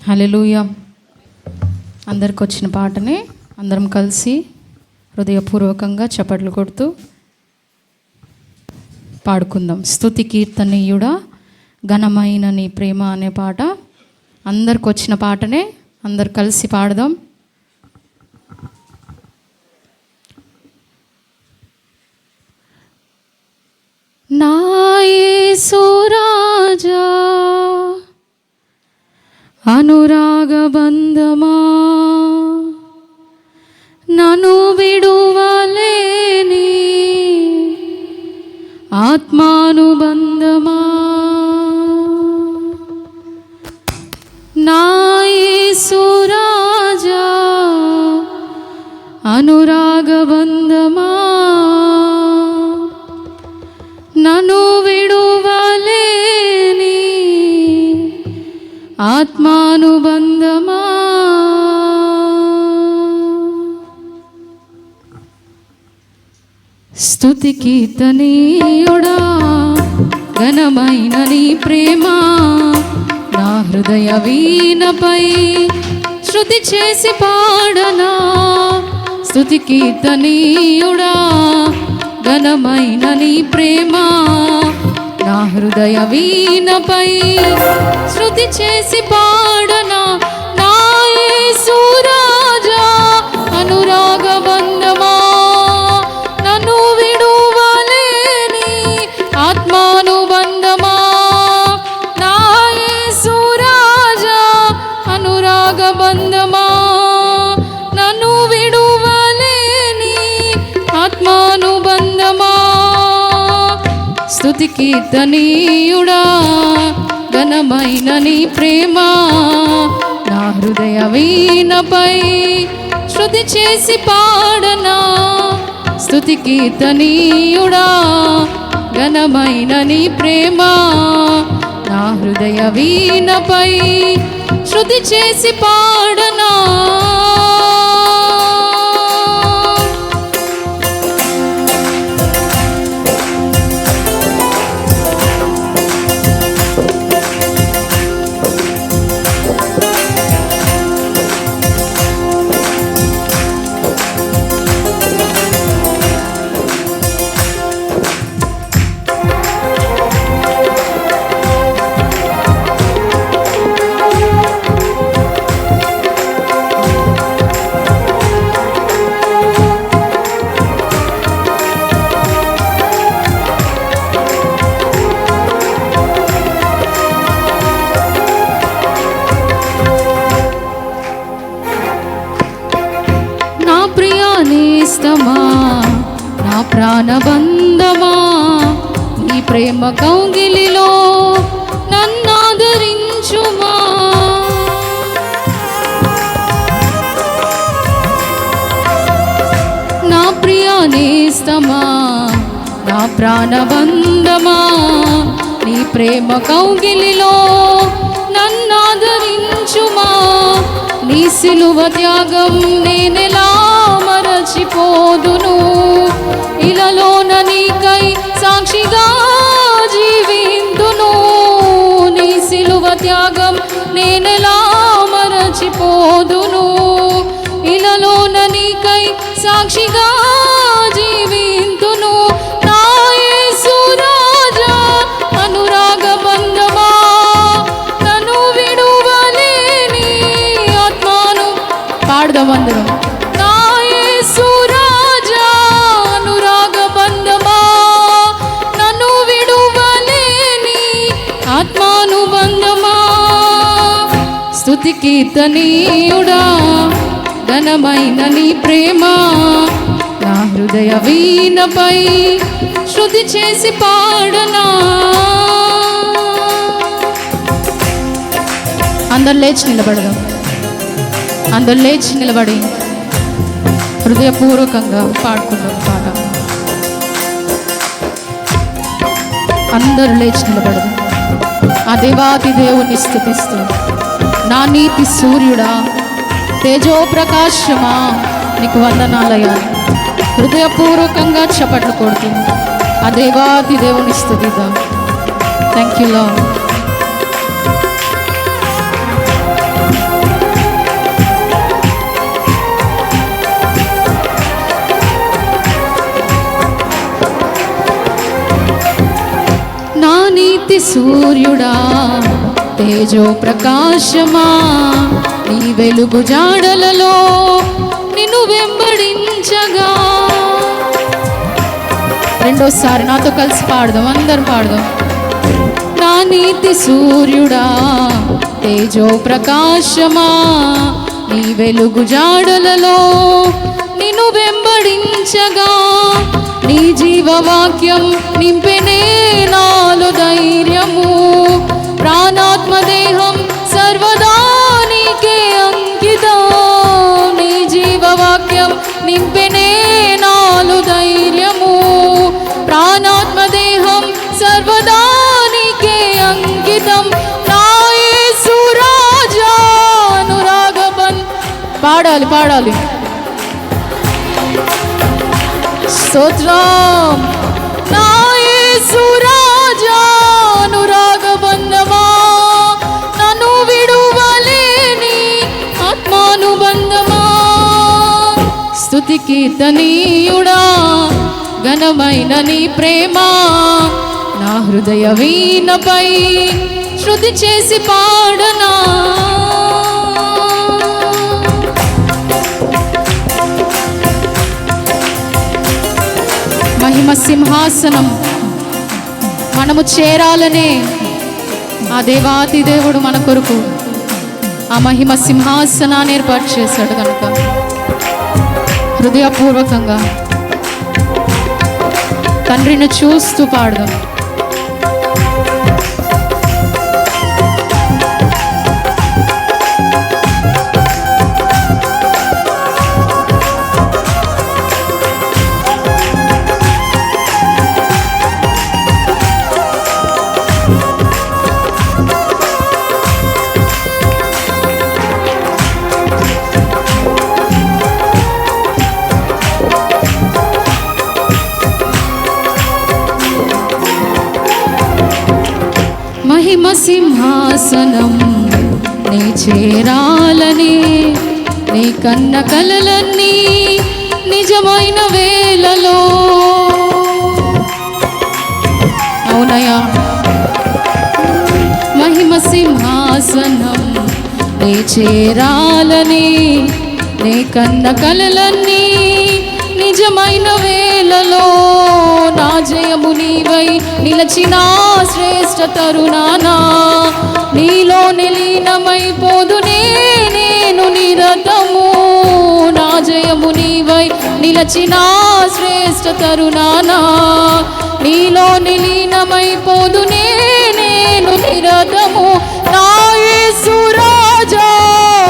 హల్లెలూయా. అందరికి వచ్చిన పాటనే అందరం కలిసి హృదయపూర్వకంగా చప్పట్లు కొడుతూ పాడుకుందాం. స్తుతి కీర్తనీయుడా ఘనమైన నీ ప్రేమ అనే పాట అందరికి వచ్చిన పాటనే అందరు కలిసి పాడదాం. నా యేసు రాజా అనురాగ బంధమా నన్ను విడువలేని ఆత్మానుబంధమా నా యేసు రాజా అనురాగ బంధమా నన్ను విడువలేని ఆత్మానుబంధమా స్తుతి కీర్తనీయుడా ఘనమైన నీ ప్రేమ నా హృదయ వీణపై శృతి చేసి పాడనా. స్తుతి కీర్తనీయుడా ఘనమైన నీ ప్రేమ నా హృదయ వీణపై శృతి చేసి పాడనా. నా యేసు రాజా అనురాగ బంధమా నన్ను విడువలేని ఆత్మానుబంధమా నా యేసు రాజా అనురాగ బంధమా నన్ను విడువలేని ఆత్మానుబంధమా స్తుతి కీర్తనీయుడా ఘనమైన నీ ప్రేమ నా హృదయ వీణపై శృతి చేసి పాడనా. స్తుతి కీర్తనీయుడా ఘనమైన నీ ప్రేమ నా హృదయ వీణపై శృతి చేసి పాడనా. నేస్తమా నా ప్రాణబంధమా నీ ప్రేమ కౌగిలిలో నన్నాదరించుమా. నా ప్రియ నేస్తమా నా ప్రాణబంధమా నీ ప్రేమ కౌగిలిలో నన్నాదరించుమా. నీ సిలువ త్యాగం నేనెలా మరచిపోదును, ఇలలోన నీకై సాక్షిగా జీవింతును. నీ సిలువ త్యాగం నేనెలా మరచిపోదును, ఇలలోన నీకై సాక్షిగా జీవింతును. నా యేసు రాజా అనురాగ బంధమా నన్ను విడువలేని ఆత్మాను పాడదాం అందరం. నా యేసు రాజా అనురాగ బంధమా నన్ను విడువలేని ఆత్మానుబంధమా స్తుతి కీర్తనీయుడా ఘనమైన నీ ప్రేమ నా హృదయ వీణపై శృతి చేసి పాడనా. అందరు లేచి నిలబడదాం. అందరు లేచి నిలబడి హృదయపూర్వకంగా పాడుకుందాం పాట. అందరూ లేచి నిలబడదాం. ఆ దేవాతి దేవుని స్తుతిస్తూ నా నీతి సూర్యుడా తేజో ప్రకాశమా నీకు వందనాలయ్యా హృదయపూర్వకంగా చప్పట్లు కొడుతూ ఆ దేవాతి దేవుని స్తుతిద్దాం. Thank you lord. నీతి సూర్యుడా తేజో ప్రకాశమా, నీ వెలుగు జాడలలో నిన్ను వెంబడించగా. రెండోసారి నాతో కలిసి పాడదాం, అందరం పాడదాం. నా నీతి సూర్యుడా తేజో ప్రకాశమా, నీ వెలుగు జాడలలో నిన్ను వెంబడించగా. నీ జీవవాక్యం నింపెనే నాలో ధైర్యము, ప్రాణాత్మ దేహం సర్వదా నీకే అంకితం. నీ జీవవాక్యం నింపెనే నాలో ధైర్యము, ప్రాణాత్మ దేహం సర్వదా నీకే అంకితం. నా యేసు రాజా అనురాగబన్ పాడాలి పాడాలి స్తోత్రం. నా యేసు రాజా అనురాగబంధమా, నన్ను విడువలేని ఆత్మానుబంధమా. స్తుతి కీర్తనీయుడా ఘనమైన నీ ప్రేమ, నా హృదయ వీణపై శృతి చేసి పాడనా. మహిమ సింహాసనం మనము చేరాలనే ఆ దేవాతి దేవుడు మన కొరకు ఆ మహిమ సింహాసనాన్ని ఏర్పాటు చేశాడు కనుక హృదయపూర్వకంగా తండ్రిని చూస్తూ పాడదాం. మహిమ సింహాసనం నీ చేరాలని, నీ కన్న కలలన్నీ నిజమైన వేళలో. అవునయా, మహిమ సింహాసనం నీ చేరాలని, నీ కన్న కలలన్నీ నిజమైన వేళలో. నా జయము నీవై నిలచిన శ్రేష్ఠ తరుణానా, నీలో నిలీనమైపోదునే నేను నిరతము. నా జయము నీవై నిలచిన శ్రేష్ఠ తరుణానా, నీలో నిలీనమైపోదునే నేను నిరతము. నా యేసు రాజా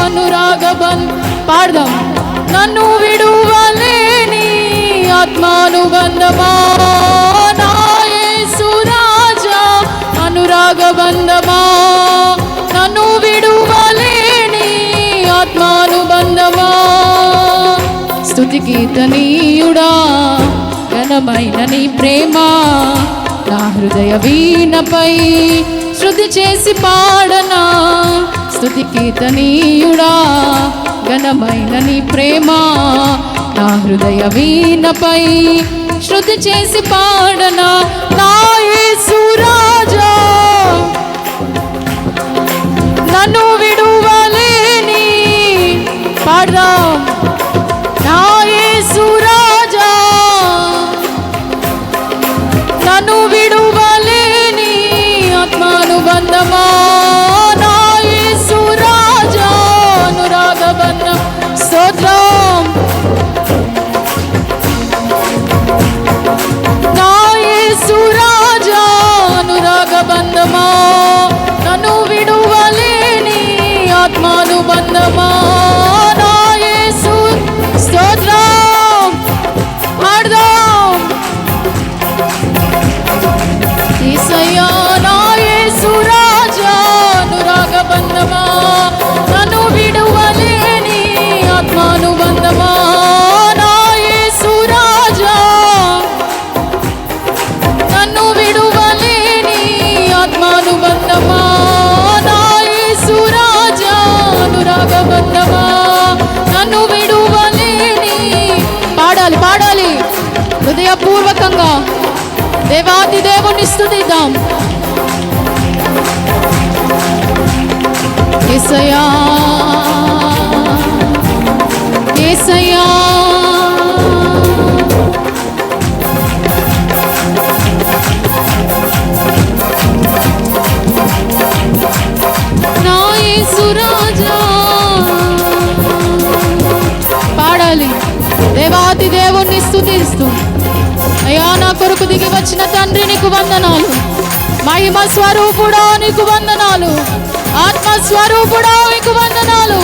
అనురాగబన్ పాడదాం. నన్ను విడువలేని ఆత్మానుబంధమా, నా యేసు రాజా అనురాగబంధమా, నన్ను విడువలేని ఆత్మానుబంధమా. స్తుతి కీర్తనీయుడా ఘనమైన నీ ప్రేమ, నా హృదయ వీణపై శృతి చేసి పాడనా. స్తుతి కీర్తనీయుడా ఘనమైన నీ ప్రేమ, నా హృదయ వీణపై శృతి చేసి పాడనా. నా యేసు రాజా నన్ను విడువలేని పాడదాం. నా యేసు రాజా నన్ను విడువలేని ఆత్మానుబంధమా, నా యేసు రాజా అనురాగబంధం. స్తోత్రం. నా యేసు రాజా అనురాగబంధమా, నన్ను విడువలేని ఆత్మానుబంధమా, నా యేసు. స్తోత్రం పాడదాం. యేసయ్యా నా యేసు రాజా అనురాగబంధమా, నన్ను విడువలేని ఆత్మానుబంధమా, నా యేసు రాజా నన్ను విడువలేని ఆత్మానుబంధమా, నా యేసు రాజా అనురాగబంధమా, నన్ను విడువలేని. పాడాలి పాడాలి హృదయపూర్వకంగా దేవాది దేవుని స్తుతిద్దాం. యేసయ్యా యేసయ్యా నా యేసు రాజా. పాడాలి దేవాది దేవుణ్ణి స్తుతిస్తూ. అయ్యా నా కొరకు దిగి వచ్చిన తండ్రి నీకు వందనాలు. మహిమ స్వరూపుడా నీకు వందనాలు. ఆత్మ స్వరూపుడా నీకు వందనాలు.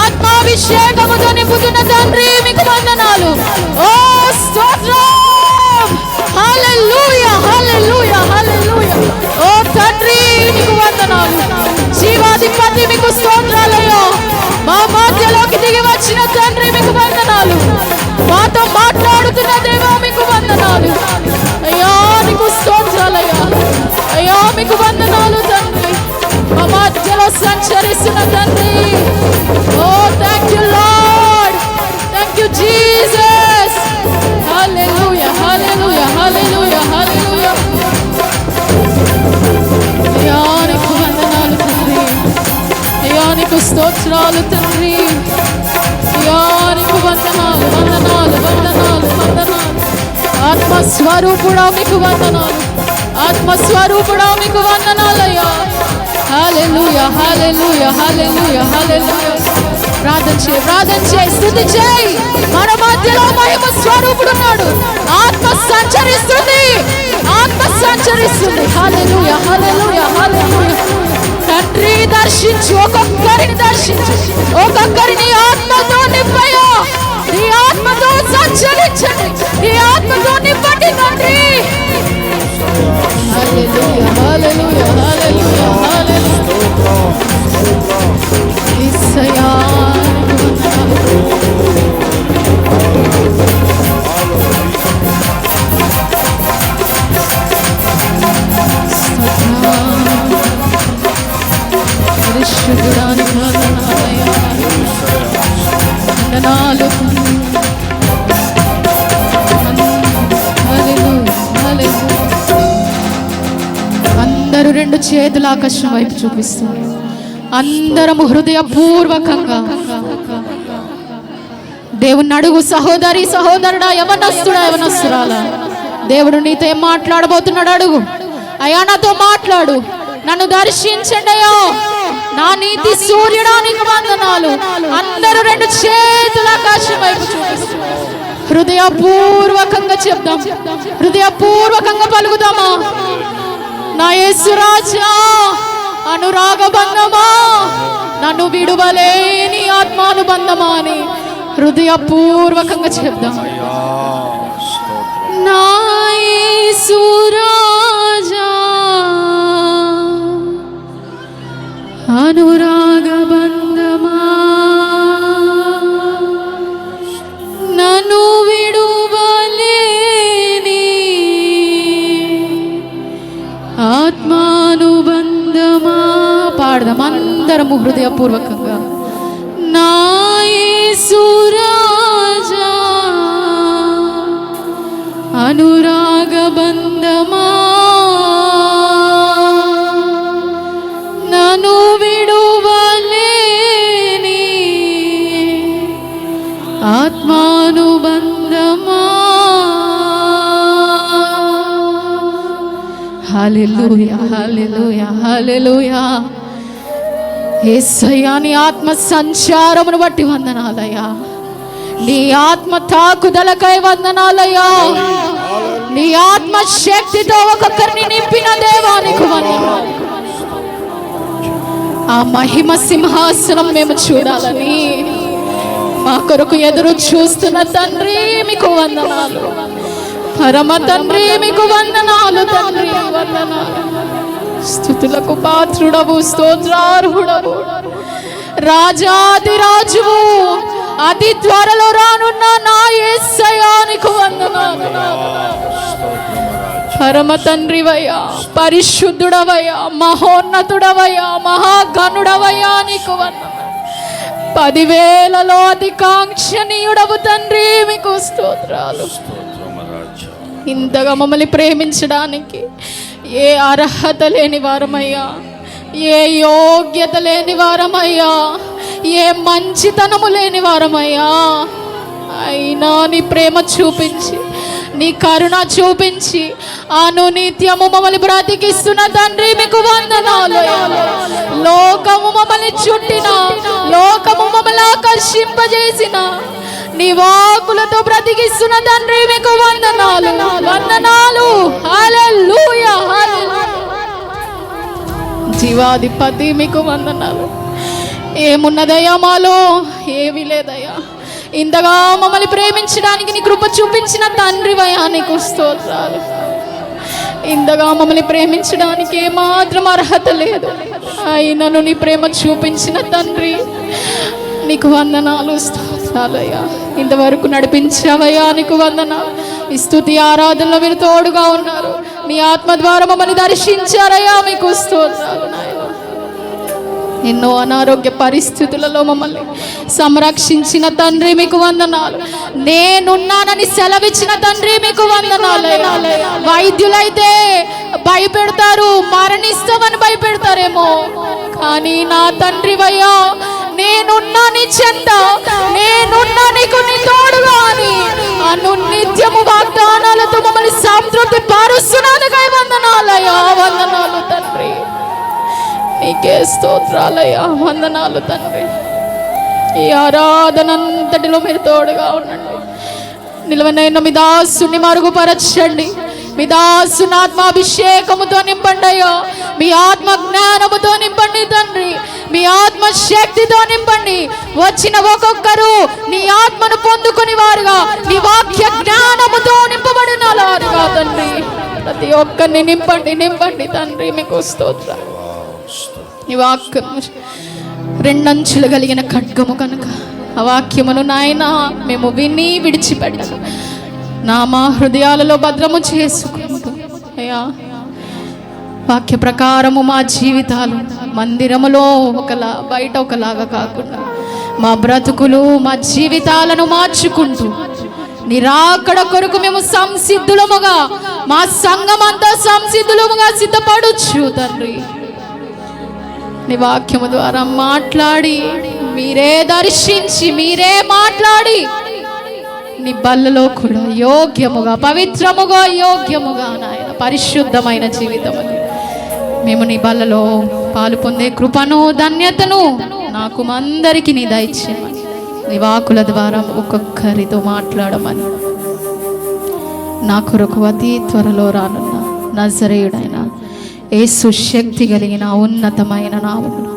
ఆత్మాభిషేకముతో నింపుతున్న తండ్రి మీకు వందనాలు. ఓ స్తోత్రం, హల్లెలూయా హల్లెలూయా హల్లెలూయా. ఓ తండ్రి మీకు వందనాలు. జీవాధిపతి మీకు స్తోత్రాలయ్యా. మా మధ్యలోకి దిగి వచ్చిన తండ్రి మీకు వందనాలు. మాతో మాట్లాడుతున్న దేవా మీకు వందనాలు. అయ్యా నీకు స్తోత్రాలయ్యా. అయ్యా మీకు వందనాలు తండ్రి. మా మధ్యలో సంచరిస్తున్న తండ్రి. Oh thank you Lord, thank you Jesus. Hallelujah hallelujah hallelujah hallelujah. అయ్యా నీకు వందనాలు తండ్రి. అయ్యా నీకు స్తోత్రాలు తండ్రి. అయ్యా నీకు వందనాలు వందనాలు వందనాలు వందనాలు. ఆత్మస్వరూపుడా మీకు వందనాలు. ఆత్మస్వరూపుడా మీకు వందనాలయ్యా. హల్లెలూయా హల్లెలూయా హల్లెలూయా హల్లెలూయా. ప్రార్థన చేయి, ప్రార్థన చేయి, స్తుతి చేయి. మన మధ్యలో మహిమ స్వరూపుడు ఉన్నాడు. ఆత్మ సంచరిస్తుంది, ఆత్మ సంచరిస్తుంది. హల్లెలూయా హల్లెలూయా హల్లెలూయా. తండ్రి దర్శించు, ఒక్కొక్కరిని దర్శించు, ఒక్కొక్కరిని ఆత్మతో నింపయ్యా. నీ ఆత్మతో సంచరించండి, నీ ఆత్మతో నింపండి తండ్రి. హల్లెలూయా హల్లెలూయా హల్లెలూయా హల్లెలూయా. యేసయ్యా పరిశుద్ధుడానికి వందనాలయ్యా. వందనాలు. అందరూ రెండు చేతుల ఆకాశం వైపు చూపిస్తారు. అందరము హృదయపూర్వకంగా దేవుని అడుగు. సహోదరి సహోదరుడా, యవనస్తుడా యవనస్తురాలా, దేవుడు నీతో ఏం మాట్లాడబోతున్నాడు అడుగు. అయ్యా నాతో మాట్లాడు, నన్ను దర్శించండి అయ్యా. నా నీతి సూర్యుడానికి వందనాలు. అందరూ రెండు చేతుల ఆకాశం వైపు చూపిస్తారు. హృదయపూర్వకంగా చెప్దాం, హృదయపూర్వకంగా పలుకుదామా. నా యేసు రాజా, అనురాగ బంధమా, నన్ను విడువలేని ఆత్మానుబంధమా అని హృదయపూర్వకంగా చెప్దాం. నా యేసు రాజా, అనురాగ బంధమా, నన్ను విడువలేని ఆత్మానుబంధమా. పాడదాం అందరము హృదయపూర్వకంగా. నా యేసు రాజా, అనురాగ బంధమా, నన్ను విడువలేని ఆత్మానుబంధమా. హల్లెలూయా హల్లెలూయా హల్లెలూయా. యేసయ్యా నీ ఆత్మ సంచారమును బట్టి వందనాలయ్యా. నీ ఆత్మ తాకుదలకై వందనాలయ్యా. నీ ఆత్మ శక్తితో ఒక్కొక్కరిని నింపిన దేవానికి వందనాలు. ఆ మహిమ సింహాసనం మేము చూడాలని మా కొరకు ఎదురు చూస్తున్న తండ్రి మీకు వందనాలు. పరమ తండ్రి మీకు వందనాలు. తండ్రి వందనాలు. స్తుతులకు పాత్రుడవు, స్తోత్రార్హుడవు, రాజాది రాజువు, అతి త్వరలో రానున్న నా యేసయ్యా నీకు వందనాలు. పరమ తండ్రివయ్యా, పరిశుద్ధుడవయ్యా, మహోన్నతుడవయ్యా, మహాగణుడవయ్యా నీకు వందనాలు. 10,000లో అధికాంక్షణీయుడవు తండ్రి మీకు స్తోత్రాలు. ఇంతగా మమ్మల్ని ప్రేమించడానికి ఏ అర్హత లేని వారమయ్యా, ఏ యోగ్యత లేని వారమయ్యా, ఏ మంచితనము లేని వారమయ్యా, అయినా నీ ప్రేమ చూపించి, నీ కరుణ చూపించి అనునిత్యము మమ్మల్ని బ్రతికిస్తున్న తండ్రి మీకు వందనాలు. లోకము మమ్మల్ని చుట్టిన, లోకము మమ్మల్ని ఆకర్షింపజేసిన నీ వాకులతో బ్రతికిస్తున్న తండ్రి మీకు వందనాలు, వందనాలు. హల్లెలూయా, జీవాధిపతి మీకు వందనాలు. ఏమున్నదయ్యా మాలో? ఏమీ లేదయ్యా. ఇంతగా మమ్మల్ని ప్రేమించడానికి నీ కృప చూపించిన తండ్రివయ్యా, నీకు స్తోత్రాలు. ఇంతగా మమ్మల్ని ప్రేమించడానికి ఏమాత్రం అర్హత లేదు, అయినను నీ ప్రేమ చూపించిన తండ్రి నీకు వందనాలు, స్తోత్రాలయ్యా. ఇంతవరకు నడిపించావయ్యా, నీకు వందనాలు. ఈ స్తుతి ఆరాధనలో మీరు తోడుగా ఉన్నారు, నీ ఆత్మ ద్వారా మమ్మల్ని దర్శించారయ్యా, మీకు స్తోత్రాలు నాయనా. ఎన్నో అనారోగ్య పరిస్థితులలో మమ్మల్ని సంరక్షించిన తండ్రి మీకు వందనాలు. నేనున్నానని సెలవిచ్చిన తండ్రి మీకు వందనాలు. వైద్యులైతే భయపెడతారు, మరణిస్తామని భయపెడతారేమో, కానీ నా తండ్రివయ్యా, నేనున్నా నీ చెంత, నేనున్నా నీకు నీ తోడుగా అని అనునిత్యము వాగ్దానాలతో మమ్మల్ని సంతృప్తి పరుస్తున్నందుకై వందనాలయ్యా, వందనాలు తండ్రి. నీకే స్తోత్రాలయ్యా, వందనాలు తండ్రి. ఈ ఆరాధన అంతటిలో మీరు తోడుగా ఉండండి. నిలవనైన మీ దాసుని మరుగుపరచండి. మీ దాసుని ఆత్మాభిషేకముతో నింపండి అయ్యా, మీ ఆత్మ జ్ఞానముతో నింపండి తండ్రి, మీ ఆత్మ శక్తితో నింపండి. వచ్చిన ఒక్కొక్కరు నీ ఆత్మను పొందుకుని వారుగా, నీ వాక్య జ్ఞానముతో నింపబడినలారుగా తండ్రి, ప్రతి ఒక్కరిని నింపండి, నింపండి తండ్రి. మీకు స్తోత్రం. ఈ వాక్యము రెండంచులు కలిగిన ఖడ్గము కనుక ఆ వాక్యమును నాయన మేము విని విడిచిపెట్టాలి, మా హృదయాలలో భద్రము చేసుకుంటూ అయ్యా, వాక్య ప్రకారము మా జీవితాలు మందిరములో ఒకలా, బయట ఒకలాగా కాకుండా మా బ్రతుకులు, మా జీవితాలను మార్చుకుంటూ నిరాకడ కొరకు మేము సంసిద్ధులముగా, మా సంఘమంతా సంసిద్ధులముగా సిద్ధపడొచ్చు తండ్రి. నీ వాక్యము ద్వారా మాట్లాడి, మీరే దర్శించి, మీరే మాట్లాడి నీ బల్లలో కూడా యోగ్యముగా, పవిత్రముగా, యోగ్యముగా నాయన పరిశుద్ధమైన జీవితం అది మేము నీ బల్లలో పాలు పొందే కృపను, ధన్యతను నాకు అందరికీ నీ దయచేయమని, నీ వాకుల ద్వారా ఒక్కొక్కరితో మాట్లాడమని, నా కొరకు అతి త్వరలో రానున్న నజరేయుడైన యేసు శక్తి కలిగిన ఉన్నతమైన నామమును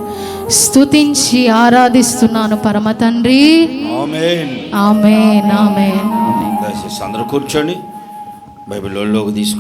స్తుతించి ఆరాధిస్తున్నాను పరమ తండ్రి. ఆమేన్, ఆమేన్, ఆమేన్, ఆమేన్. అందరూ కూర్చోండి, బైబిల్ లోకి తీసుకోండి.